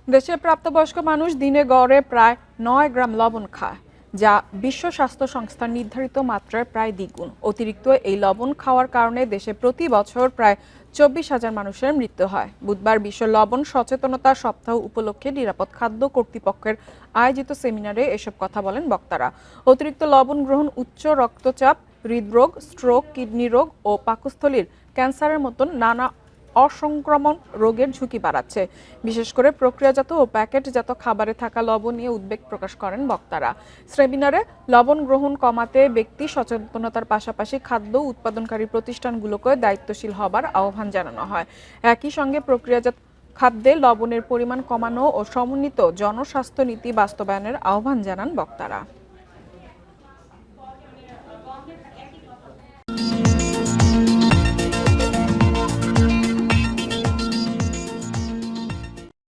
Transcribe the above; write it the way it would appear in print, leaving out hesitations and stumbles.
দেশের প্রাপ্তবয়স্ক মানুষ দিনে গড়ে প্রায় 9 গ্রাম লবণ খায়, যা বিশ্ব স্বাস্থ্য সংস্থার নির্ধারিত মাত্রার প্রায় দ্বিগুণ। অতিরিক্ত এই লবণ খাওয়ার কারণে দেশে প্রতি বছর প্রায় 24,000 মানুষের মৃত্যু হয়। বুধবার বিশ্ব লবণ সচেতনতা সপ্তাহ উপলক্ষে নিরাপদ খাদ্য কর্তৃপক্ষের আয়োজিত সেমিনারে এসব কথা বলেন বক্তারা। অতিরিক্ত লবণ গ্রহণ উচ্চ রক্তচাপ, হৃদরোগ, স্ট্রোক, কিডনি রোগ ও পাকস্থলীর ক্যান্সারের মতন নানা অসংক্রমণ রোগের ঝুঁকি বাড়াচ্ছে। বিশেষ করে প্রক্রিয়াজাত ও প্যাকেটজাত খাবারে থাকা লবণ নিয়ে উদ্বেগ প্রকাশ করেন বক্তারা। সেমিনারে লবণ গ্রহণ কমাতে ব্যক্তি সচেতনতার পাশাপাশি খাদ্য উৎপাদনকারী প্রতিষ্ঠানগুলোকে দায়িত্বশীল হবার আহ্বান জানানো হয়। একই সঙ্গে প্রক্রিয়াজাত খাদ্যে লবণের পরিমাণ কমানো ও সমন্বিত জনস্বাস্থ্য নীতি বাস্তবায়নের আহ্বান জানান বক্তারা।